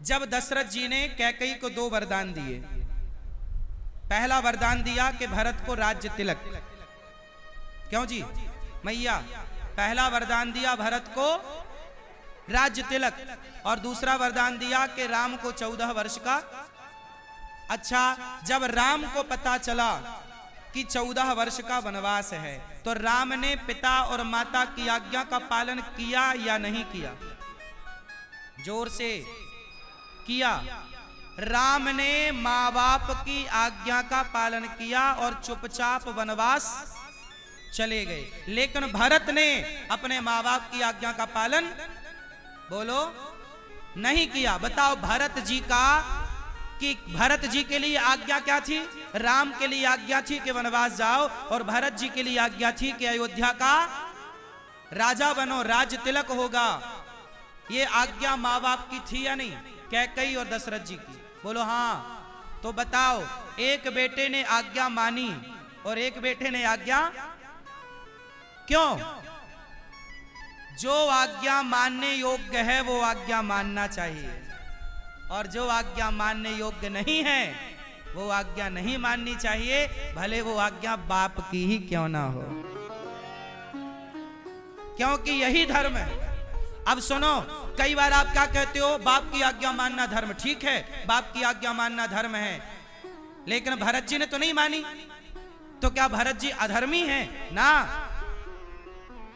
जब दशरथ जी ने कैकेयी को 2 वरदान दिए। पहला वरदान दिया कि भरत को राज्य तिलक, क्यों जी मैया, पहला वरदान दिया भरत को राज्य तिलक, और दूसरा वरदान दिया कि राम को 14 वर्ष का। अच्छा, जब राम को पता चला कि 14 वर्ष का वनवास है, तो राम ने पिता और माता की आज्ञा का पालन किया या नहीं किया? जोर से किया। राम ने माँ बाप की आज्ञा का पालन किया और चुपचाप वनवास चले गए। लेकिन भरत ने अपने माँ बाप की आज्ञा का पालन, बोलो, नहीं किया। बताओ भरत जी का, कि भरत जी के लिए आज्ञा क्या थी? राम के लिए आज्ञा थी कि वनवास जाओ, और भरत जी के लिए आज्ञा थी कि अयोध्या का राजा बनो, राज तिलक होगा। ये आज्ञा माँ बाप की थी या नहीं? कैकेयी और दशरथ जी की, बोलो हाँ। तो बताओ, एक बेटे ने आज्ञा मानी और एक बेटे ने आज्ञा क्यों? जो आज्ञा मानने योग्य है वो आज्ञा मानना चाहिए, और जो आज्ञा मानने योग्य नहीं है वो आज्ञा नहीं माननी चाहिए, भले वो आज्ञा बाप की ही क्यों ना हो, क्योंकि यही धर्म है। अब सुनो, कई बार आप क्या कहते हो, बाप की आज्ञा मानना धर्म, ठीक है, बाप की आज्ञा मानना धर्म है, लेकिन भरत जी ने तो नहीं मानी, तो क्या भरत जी अधर्मी हैं? ना,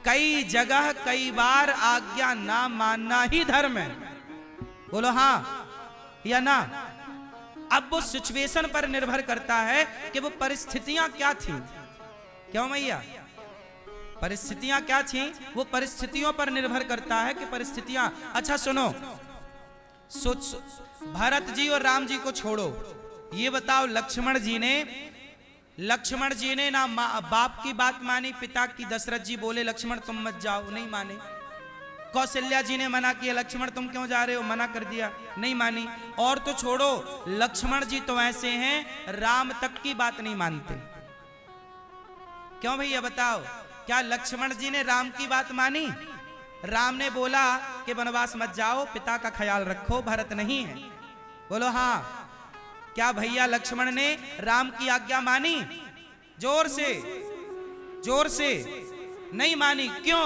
कई जगह कई बार आज्ञा ना मानना ही धर्म है, बोलो हाँ या ना। अब वो सिचुएशन पर निर्भर करता है कि वो परिस्थितियां क्या थी, क्यों मैया, परिस्थितियां क्या थी, वो परिस्थितियों पर निर्भर करता है कि परिस्थितियां। अच्छा सुनो, भरत जी और राम जी को छोड़ो, ये बताओ लक्ष्मण जी ने ना बाप की बात मानी, पिता की। दशरथ जी बोले लक्ष्मण तुम मत जाओ, नहीं माने। कौशल्या जी ने मना किया, लक्ष्मण तुम क्यों जा रहे हो, मना कर दिया, नहीं मानी। और तो छोड़ो, लक्ष्मण जी तो ऐसे हैं राम तक की बात नहीं मानते, क्यों भैया बताओ, क्या लक्ष्मण जी ने राम की बात मानी? राम ने बोला कि वनवास मत जाओ, पिता का ख्याल रखो, भरत नहीं है, बोलो हाँ। क्या भैया लक्ष्मण ने राम की आज्ञा मानी? जोर से नहीं मानी, क्यों?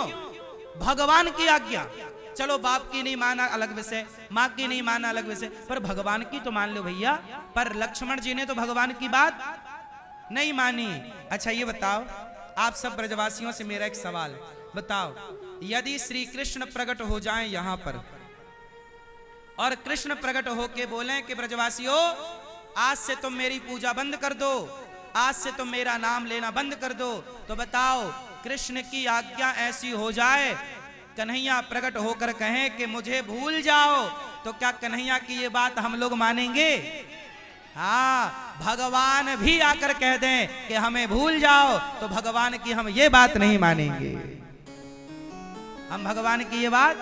भगवान की आज्ञा, चलो बाप की नहीं माना अलग विषय, माँ की नहीं माना अलग विषय, पर भगवान की तो मान लो भैया। पर लक्ष्मण जी ने तो भगवान की बात नहीं मानी। अच्छा ये बताओ, आप सब ब्रजवासियों से मेरा एक सवाल, बताओ, यदि श्री कृष्ण प्रकट हो जाएं यहां पर, और कृष्ण प्रकट होके बोलें कि ब्रजवासियों आज से तुम मेरी पूजा बंद कर दो, आज से तुम मेरा नाम लेना बंद कर दो, तो बताओ कृष्ण की आज्ञा ऐसी हो जाए, कन्हैया प्रकट होकर कहें कि मुझे भूल जाओ, तो क्या कन्हैया की ये बात हम लोग मानेंगे? हाँ, भगवान भी आकर कह दें कि हमें भूल जाओ, तो भगवान की हम ये बात नहीं मानेंगे, हम भगवान की ये बात।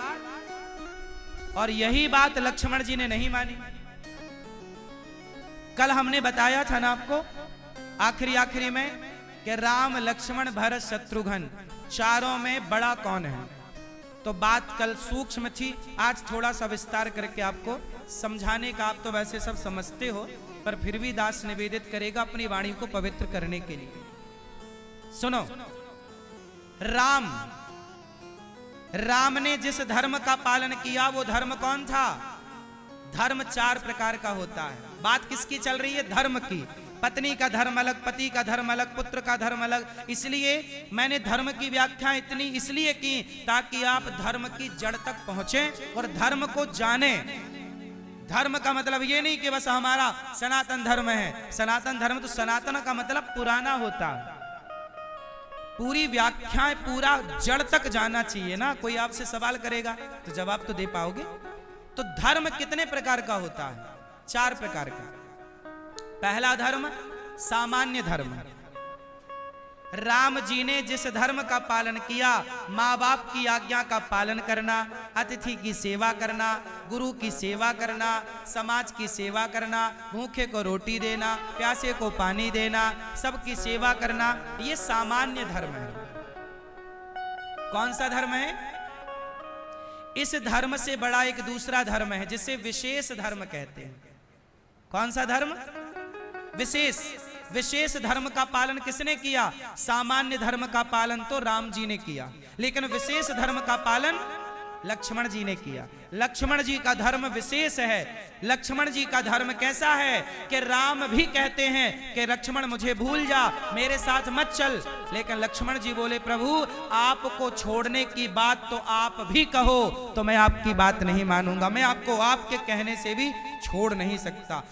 और यही बात लक्ष्मण जी ने नहीं मानी। कल हमने बताया था ना आपको आखिरी में कि राम लक्ष्मण भरत शत्रुघ्न चारों में बड़ा कौन है, तो बात कल सूक्ष्म थी, आज थोड़ा सा विस्तार करके आपको समझाने का। आप तो वैसे सब समझते हो, पर फिर भी दास निवेदित करेगा अपनी वाणी को पवित्र करने के लिए। सुनो, राम ने जिस धर्म का पालन किया वो धर्म कौन था? धर्म 4 प्रकार का होता है। बात किसकी चल रही है? धर्म की। पत्नी का धर्म अलग, पति का धर्म अलग, पुत्र का धर्म अलग। इसलिए मैंने धर्म की व्याख्या इतनी इसलिए की ताकि आप धर्म की जड़ तक पहुंचे और धर्म को जाने। धर्म का मतलब ये नहीं कि बस हमारा सनातन धर्म है। सनातन धर्म तो सनातन का मतलब पुराना होता है। पूरी व्याख्याएं, पूरा जड़ तक जाना चाहिए ना। कोई आपसे सवाल करेगा तो जवाब तो दे पाओगे। तो धर्म कितने प्रकार का होता है? 4 प्रकार का। पहला धर्म सामान्य धर्म। राम जी ने जिस धर्म का पालन किया, माँ बाप की आज्ञा का पालन करना, अतिथि की सेवा करना, गुरु की सेवा करना, समाज की सेवा करना, भूखे को रोटी देना, प्यासे को पानी देना, सबकी सेवा करना, ये सामान्य धर्म है। कौन सा धर्म है? इस धर्म से बड़ा एक दूसरा धर्म है जिसे विशेष धर्म कहते हैं। कौन सा धर्म? विशेष। विशेष धर्म का पालन किसने किया? सामान्य धर्म का पालन तो राम जी ने किया, लेकिन विशेष धर्म का पालन लक्ष्मण जी ने किया। लक्ष्मण जी का धर्म विशेष है। लक्ष्मण जी का धर्म कैसा है कि राम भी कहते हैं कि लक्ष्मण मुझे भूल जा, मेरे साथ मत चल, लेकिन लक्ष्मण जी बोले प्रभु आपको छोड़ने की बात तो आप भी कहो तो मैं आपकी बात नहीं मानूंगा, मैं आपको आपके कहने से भी छोड़ नहीं सकता।